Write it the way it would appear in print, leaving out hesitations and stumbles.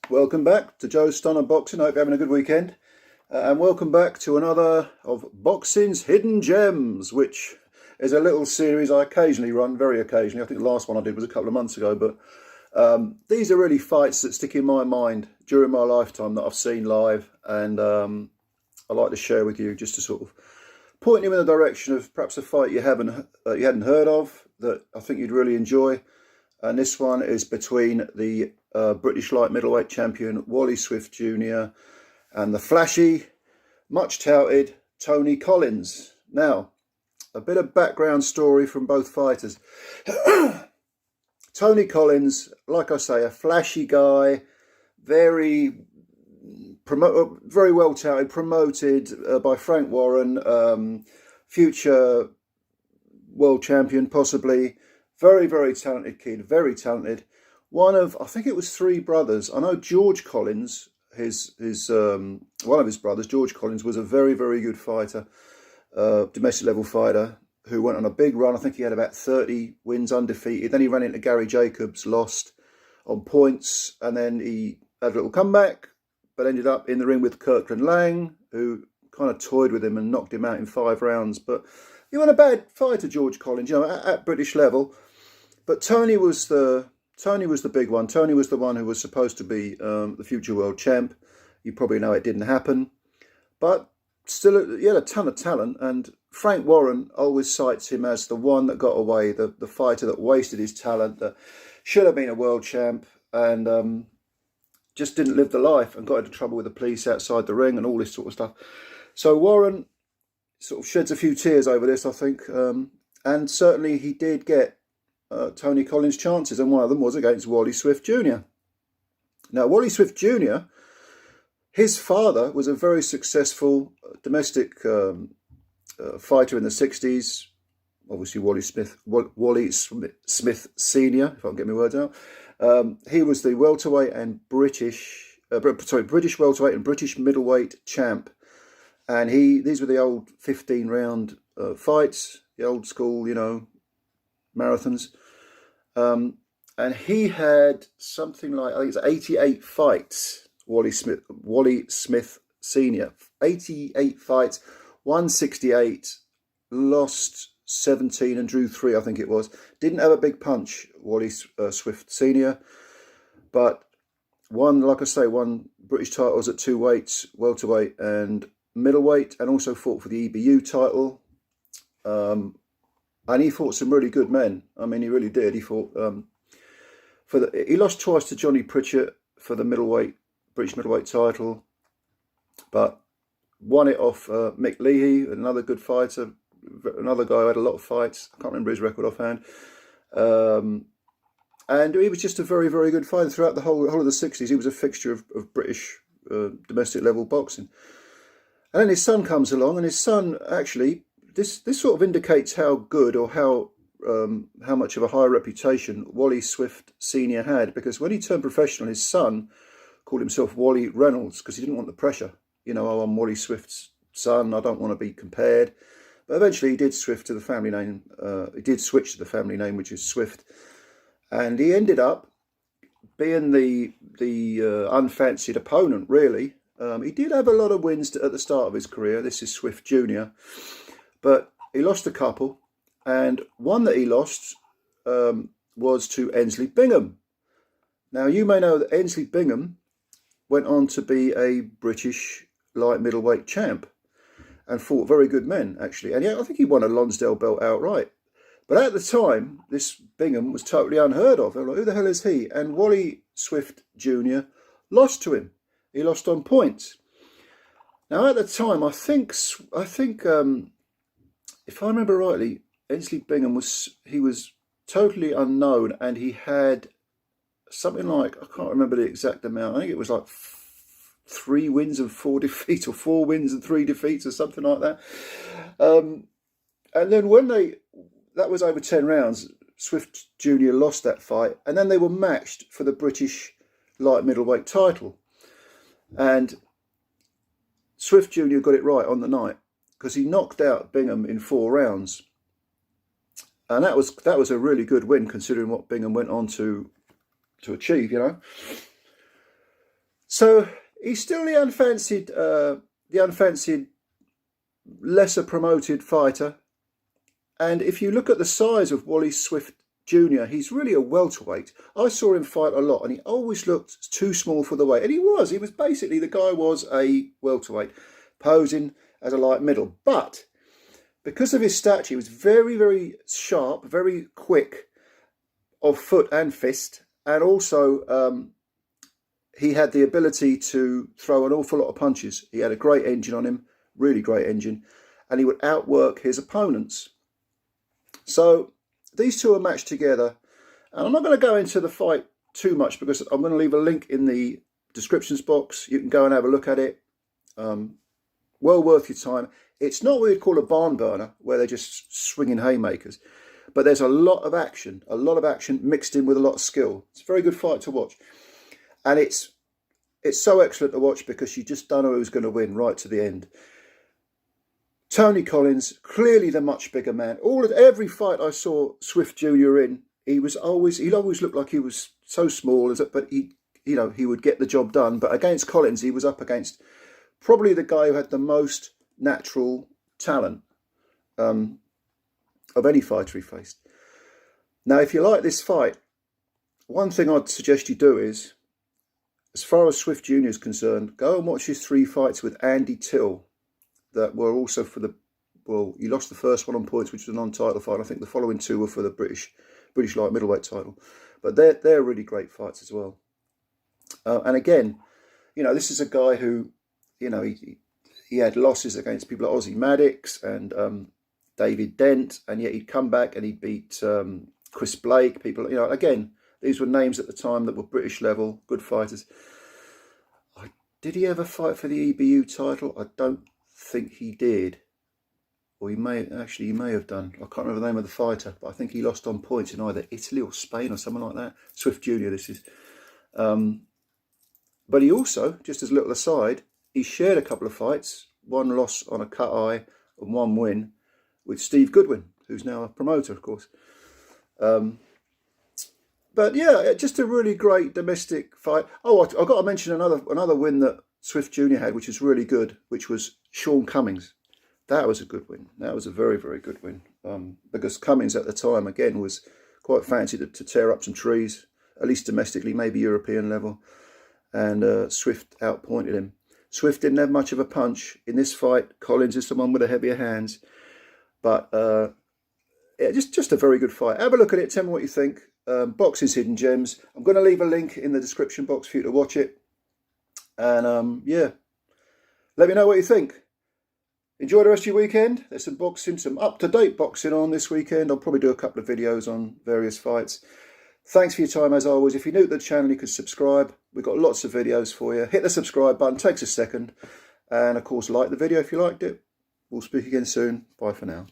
Welcome back to Joe's Stunner Boxing. I hope you're having a good weekend. And welcome back to another of Boxing's Hidden Gems, which is a little series I occasionally run, very occasionally. I think the last one I did was a couple of months ago. But these are really fights that stick in my mind during my lifetime that I've seen live. And I like to share with you just to sort of point you in the direction of perhaps a fight you hadn't heard of that I think you'd really enjoy. And this one is between the British light middleweight champion Wally Swift Jr. and the flashy, much touted Tony Collins. Now, a bit of background story from both fighters. Tony Collins, like I say, a flashy guy, very well touted, promoted by Frank Warren, future world champion possibly. Very, very talented kid, very talented. One of, I think it was three brothers. I know George Collins, one of his brothers, George Collins, was a very, very good fighter, domestic level fighter, who went on a big run. I think he had about 30 wins undefeated. Then he ran into Gary Jacobs, lost on points, and then he had a little comeback, but ended up in the ring with Kirkland Lang, who kind of toyed with him and knocked him out in 5 rounds. But he wasn't a bad fighter, George Collins, at British level. But Tony was the big one. Tony was the one who was supposed to be the future world champ. You probably know it didn't happen. But still, he had a ton of talent. And Frank Warren always cites him as the one that got away, the fighter that wasted his talent, that should have been a world champ and just didn't live the life and got into trouble with the police outside the ring and all this sort of stuff. So Warren sort of sheds a few tears over this, I think. And certainly he did get Tony Collins' chances, and one of them was against Wally Swift Jr. Now, Wally Swift Jr., his father was a very successful domestic fighter in the 60s. Obviously, Wally Smith Sr., if I can get my words out. He was the welterweight and British welterweight and British middleweight champ. And these were the old 15-round fights, the old school, marathons. And he had something like, I think it's 88 fights, Wally Smith Sr. 88 fights, won 68, lost 17 and drew 3, I think it was. Didn't have a big punch, Wally Swift Sr. But won British titles at 2 weights, welterweight and middleweight, and also fought for the EBU title. And he fought some really good men. I mean, he really did. He fought he lost twice to Johnny Pritchett for the British middleweight title, but won it off Mick Leahy, another good fighter, another guy who had a lot of fights. I can't remember his record offhand. And he was just a very, very good fighter throughout the whole of the 60s. He was a fixture of British domestic level boxing. And then his son comes along, and his son actually, this sort of indicates how good or how much of a high reputation Wally Swift Sr. had, because when he turned professional, his son called himself Wally Reynolds because he didn't want the pressure. I'm Wally Swift's son, I don't want to be compared. But eventually he did switch to the family name. Which is Swift, and he ended up being the unfancied opponent, really. He did have a lot of wins at the start of his career. This is Swift Jr. But he lost a couple. And one that he lost was to Ensley Bingham. Now, you may know that Ensley Bingham went on to be a British light middleweight champ and fought very good men, actually. And yeah, I think he won a Lonsdale belt outright. But at the time, this Bingham was totally unheard of. They were like, who the hell is he? And Wally Swift Jr. lost to him. He lost on points. Now, at the time, I think if I remember rightly, Ensley Bingham was totally unknown, and he had something like, I can't remember the exact amount. I think it was like 3 wins and 4 defeats, or 4 wins and 3 defeats, or something like that. And then when that was over 10 rounds, Swift Jr. lost that fight, and then they were matched for the British light middleweight title. And Swift Jr. got it right on the night because he knocked out Bingham in 4 rounds. And that was a really good win considering what Bingham went on to achieve, So he's still the unfancied, lesser promoted fighter. And if you look at the size of Wally Swift Jr, he's really a welterweight. I saw him fight a lot and he always looked too small for the weight. And he was basically, the guy was a welterweight, posing as a light middle. But because of his stature, he was very, very sharp, very quick of foot and fist. And also he had the ability to throw an awful lot of punches. He had a great engine on him, really great engine. And he would outwork his opponents. So these two are matched together, and I'm not going to go into the fight too much because I'm going to leave a link in the descriptions box. You can go and have a look at it. Well worth your time. It's not what you'd call a barn burner, where they're just swinging haymakers, but there's a lot of action mixed in with a lot of skill. It's a very good fight to watch, and it's so excellent to watch because you just don't know who's going to win right to the end. Tony Collins, clearly the much bigger man. Every fight I saw Swift Jr in, he'd always look like he was so small, but he would get the job done. But against Collins, he was up against probably the guy who had the most natural talent of any fighter he faced. Now, if you like this fight, one thing I'd suggest you do is, as far as Swift Jr is concerned, go and watch his 3 fights with Andy Till. That were also for he lost the first one on points, which was a non-title fight. I think the following 2 were for the British light middleweight title. But they're really great fights as well. And again, this is a guy who, he had losses against people like Ozzy Maddox and David Dent, and yet he'd come back and he beat Chris Blake. People, again, these were names at the time that were British level, good fighters. Did he ever fight for the EBU title? I don't think he did, or he may have done. I can't remember the name of the fighter, but I think he lost on points in either Italy or Spain or something like that. Swift Jr. this is. But he also, just as a little aside, he shared a couple of fights, 1 loss on a cut eye and 1 win with Steve Goodwin, who's now a promoter, of course. But yeah, just a really great domestic fight. Oh, I've got to mention another win that Swift Jr had, which is really good, which was Sean Cummings. That was a good win. That was a very, very good win. Because Cummings at the time, again, was quite fancied to tear up some trees, at least domestically, maybe European level. And Swift outpointed him. Swift didn't have much of a punch in this fight. Collins is someone with a heavier hands. But yeah, just a very good fight. Have a look at it. Tell me what you think. Boxing's Hidden Gems. I'm going to leave a link in the description box for you to watch it. And yeah, let me know what you think. Enjoy the rest of your weekend. There's some boxing, some up-to-date boxing on this weekend. I'll probably do a couple of videos on various fights. Thanks for your time as always. If you're new to the channel, you can subscribe. We've got lots of videos for you. Hit the subscribe button, takes a second. And of course, like the video if you liked it. We'll speak again soon. Bye for now.